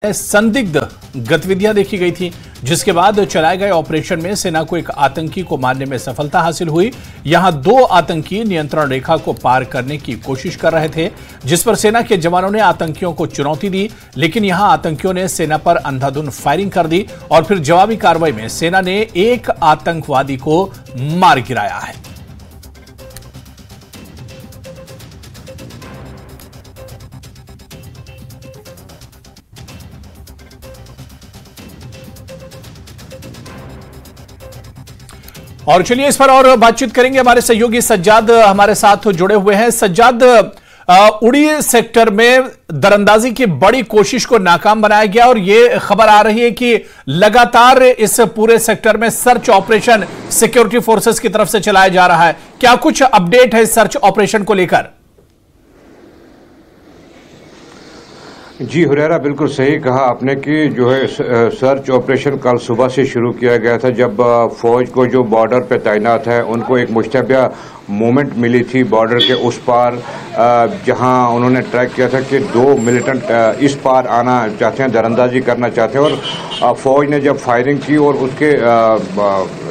संदिग्ध गतिविधियां देखी गई थी, जिसके बाद चलाए गए ऑपरेशन में सेना को एक आतंकी को मारने में सफलता हासिल हुई। यहां दो आतंकी नियंत्रण रेखा को पार करने की कोशिश कर रहे थे, जिस पर सेना के जवानों ने आतंकियों को चुनौती दी, लेकिन यहां आतंकियों ने सेना पर अंधाधुंध फायरिंग कर दी और फिर जवाबी कार्रवाई में सेना ने एक आतंकवादी को मार गिराया है। और चलिए इस पर और बातचीत करेंगे। हमारे सहयोगी सज्जाद हमारे साथ जुड़े हुए हैं। सज्जाद, उड़ी सेक्टर में दरअंदाजी की बड़ी कोशिश को नाकाम बनाया गया और यह खबर आ रही है कि लगातार इस पूरे सेक्टर में सर्च ऑपरेशन सिक्योरिटी फोर्सेस की तरफ से चलाया जा रहा है। क्या कुछ अपडेट है इस सर्च ऑपरेशन को लेकर? जी हुरैरा, बिल्कुल सही कहा आपने कि जो है सर्च ऑपरेशन कल सुबह से शुरू किया गया था, जब फौज को जो बॉर्डर पे तैनात है उनको एक मुश्तबा मूवमेंट मिली थी बॉर्डर के उस पार, जहां उन्होंने ट्रैक किया था कि दो मिलिटेंट इस पार आना चाहते हैं, दरअंदाजी करना चाहते हैं। और फौज ने जब फायरिंग की और उसके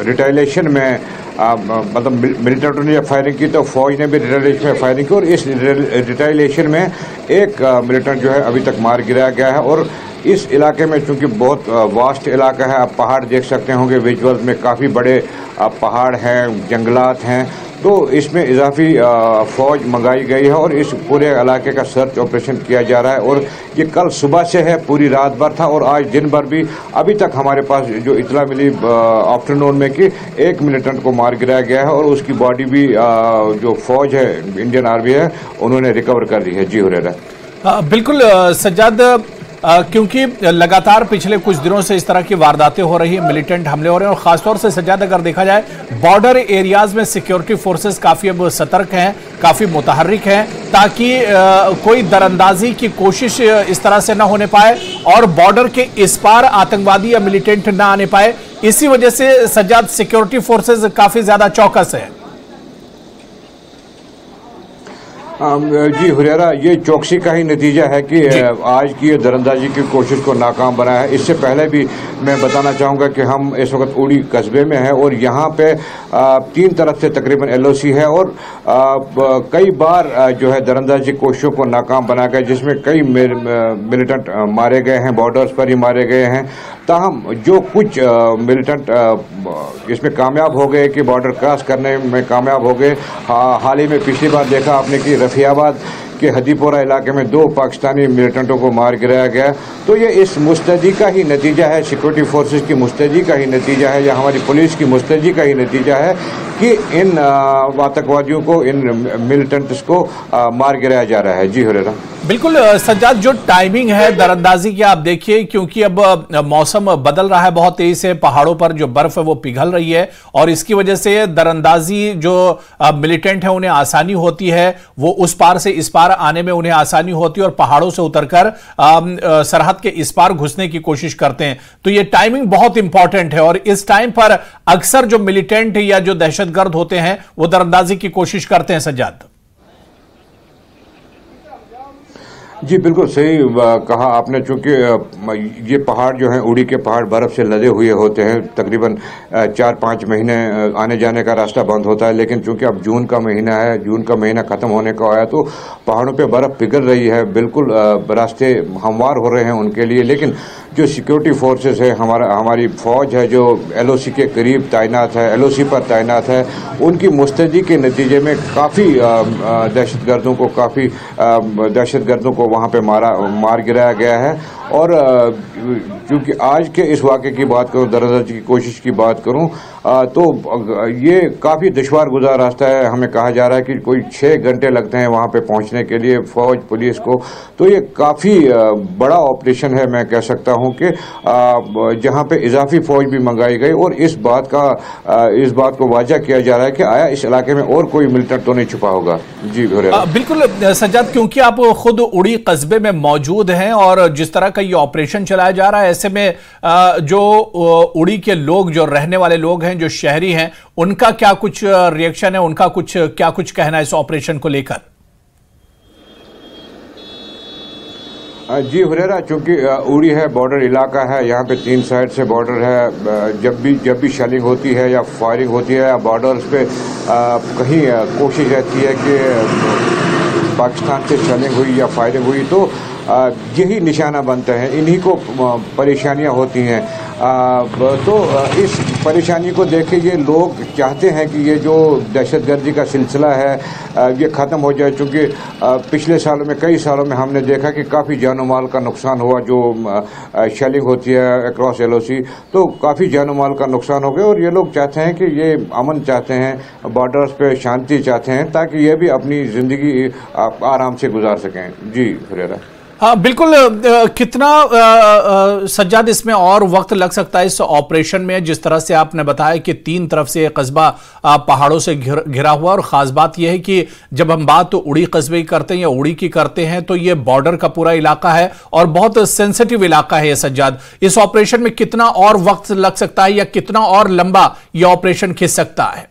रिटेलिएशन में मतलब मिलिटेंटों ने जब फायरिंग की तो फौज ने भी रिटेलिएशन में फायरिंग की और इस रिटेलिएशन में एक मिलिटेंट जो है अभी तक मार गिराया गया है। और इस इलाके में चूंकि बहुत वास्ट इलाका है, आप पहाड़ देख सकते होंगे विजुअल्स में, काफ़ी बड़े पहाड़ हैं, जंगलात हैं, तो इसमें इजाफी फौज मंगाई गई है और इस पूरे इलाके का सर्च ऑपरेशन किया जा रहा है। और ये कल सुबह से है, पूरी रात भर था और आज दिन भर भी। अभी तक हमारे पास जो इतला मिली आफ्टरनून में कि एक मिलिटेंट को मार गिराया गया है और उसकी बॉडी भी जो फौज है, इंडियन आर्मी है, उन्होंने रिकवर कर ली है। जी हुरैरा, बिल्कुल सज्जाद, क्योंकि लगातार पिछले कुछ दिनों से इस तरह की वारदातें हो रही हैं, मिलिटेंट हमले हो रहे हैं और खासतौर से सज्जाद अगर देखा जाए बॉर्डर एरियाज में सिक्योरिटी फोर्सेस काफी अब सतर्क हैं, काफी मुतहर्रिक हैं, ताकि कोई दरअंदाजी की कोशिश इस तरह से ना होने पाए और बॉर्डर के इस पार आतंकवादी या मिलिटेंट ना आने पाए। इसी वजह से सज्जाद सिक्योरिटी फोर्सेस काफी ज्यादा चौकस है। जी हुरैरा, ये चौकसी का ही नतीजा है कि आज की दरअंदाजी की कोशिश को नाकाम बनाया है। इससे पहले भी मैं बताना चाहूँगा कि हम इस वक्त उड़ी कस्बे में हैं और यहाँ पे 3 तरफ से तकरीबन LOC है और कई बार जो है दरअंदाजी कोशिशों को नाकाम बना गया, जिसमें कई मिलिटेंट मारे गए हैं, बॉर्डर्स पर ही मारे गए हैं। ताहम जो कुछ मिलिटेंट इसमें कामयाब हो गए कि बॉर्डर क्रॉस करने में कामयाब हो गए। हाल ही में पिछली बार देखा आपने कि रफियाबाद के हदीपोरा इलाके में 2 पाकिस्तानी मिलिटेंटों को मार गिराया गया। तो ये इस मुस्तैदी का ही नतीजा है, सिक्योरिटी फोर्सेस की मुस्तैदी का ही नतीजा है या हमारी पुलिस की मुस्तैदी का ही नतीजा है कि इन आतंकवादियों को, इन मिलिटेंट्स को मार गिराया जा रहा है। जी हुरैरा, बिल्कुल सज्जाद, जो टाइमिंग है दरअंदाजी की आप देखिए, क्योंकि अब मौसम बदल रहा है बहुत तेजी से, पहाड़ों पर जो बर्फ है वो पिघल रही है और इसकी वजह से दरअंदाजी जो मिलिटेंट है उन्हें आसानी होती है, वो उस पार से इस पार आने में उन्हें आसानी होती है और पहाड़ों से उतरकर सरहद के इस पार घुसने की कोशिश करते हैं। तो ये टाइमिंग बहुत इंपॉर्टेंट है और इस टाइम पर अक्सर जो मिलिटेंट या जो दहशतगर्द होते हैं वो दरअंदाजी की कोशिश करते हैं। सज्जाद जी बिल्कुल सही कहा आपने, चूंकि ये पहाड़ जो हैं, उड़ी के पहाड़ बर्फ़ से लदे हुए होते हैं, तकरीबन 4-5 महीने आने जाने का रास्ता बंद होता है। लेकिन चूंकि अब जून का महीना है, जून का महीना ख़त्म होने को आया, तो पहाड़ों पे बर्फ़ पिघल रही है, बिल्कुल रास्ते हमवार हो रहे हैं उनके लिए। लेकिन जो सिक्योरिटी फोर्सेस है, हमारी फ़ौज है जो LOC के करीब तैनात है, LOC पर तैनात है, उनकी मुस्तैदी के नतीजे में काफ़ी दहशतगर्दों को वहाँ पे मार गिराया गया है। और क्योंकि आज के इस वाक़े की बात करूँ, दरअंदाजी की कोशिश की बात करूँ, तो ये काफ़ी दुश्वार गुजार रास्ता है। हमें कहा जा रहा है कि कोई 6 घंटे लगते हैं वहाँ पे पहुँचने के लिए फ़ौज पुलिस को। तो ये काफ़ी बड़ा ऑपरेशन है, मैं कह सकता हूँ कि जहाँ पे इजाफी फ़ौज भी मंगाई गई और इस बात को वाज़ह किया जा रहा है कि आया इस इलाके में और कोई मिलिटेंट तो नहीं छुपा होगा। जी बिल्कुल सज्जाद, क्योंकि आप खुद उड़ी कस्बे में मौजूद हैं और जिस तरह का ये ऑपरेशन चलाया जा रहा है, ऐसे में जो उड़ी के लोग, जो रहने वाले लोग हैं, जो शहरी हैं, उनका क्या कुछ रिएक्शन है, उनका क्या कुछ कहना है इस ऑपरेशन को लेकर? जी हुरैरा, चूंकि उड़ी है, बॉर्डर इलाका है, यहाँ पे 3 साइड से बॉर्डर है। जब भी शेलिंग होती है या फायरिंग होती है या बॉर्डर्स पे कहीं कोशिश रहती है कि पाकिस्तान से शेलिंग हुई या फायरिंग हुई तो यही निशाना बनता है, इन्हीं को परेशानियां होती हैं। तो इस परेशानी को देख के ये लोग चाहते हैं कि ये जो दहशतगर्दी का सिलसिला है ये ख़त्म हो जाए, क्योंकि पिछले सालों में, कई सालों में हमने देखा कि काफ़ी जानो माल का नुकसान हुआ। जो शेलिंग होती है अक्रॉस LOC, तो काफ़ी जानो माल का नुकसान हो गया। और ये लोग चाहते हैं कि ये अमन चाहते हैं, बॉर्डर्स पे शांति चाहते हैं, ताकि ये भी अपनी ज़िंदगी आराम से गुजार सकें। जी हुरैरा। हाँ बिल्कुल। कितना सज्जाद इसमें और वक्त लग सकता है इस ऑपरेशन में? जिस तरह से आपने बताया कि 3 तरफ से कस्बा पहाड़ों से घिरा हुआ, और खास बात यह है कि जब हम बात तो उड़ी कस्बे की करते हैं या उड़ी की करते हैं तो ये बॉर्डर का पूरा इलाका है और बहुत सेंसिटिव इलाका है ये सज्जाद। इस ऑपरेशन में कितना और वक्त लग सकता है या कितना और लंबा ये ऑपरेशन खिंच सकता है?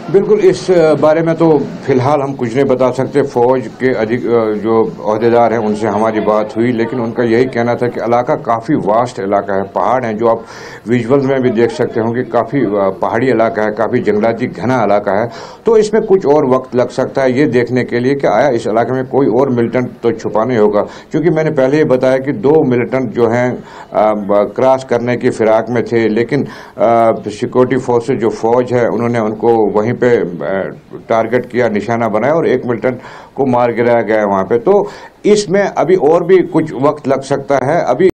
बिल्कुल, इस बारे में तो फिलहाल हम कुछ नहीं बता सकते। फौज के अधिक जो ओहदेदार हैं उनसे हमारी बात हुई, लेकिन उनका यही कहना था कि इलाका काफ़ी वास्ट इलाका है, पहाड़ हैं, जो आप विजुअल्स में भी देख सकते हो कि काफ़ी पहाड़ी इलाका है, काफ़ी जंगलाती घना इलाका है। तो इसमें कुछ और वक्त लग सकता है ये देखने के लिए कि आया इस इलाके में कोई और मिलिटेंट तो छुपा नहीं होगा, क्योंकि मैंने पहले ही बताया कि 2 मिलिटेंट जो हैं क्रॉस करने की फिराक में थे, लेकिन सिक्योरिटी फोर्सेज जो फौज है उन्होंने उनको वहीं पे टारगेट किया, निशाना बनाया और 1 मिलिटेंट को मार गिराया गया वहां पे। तो इसमें अभी और भी कुछ वक्त लग सकता है। अभी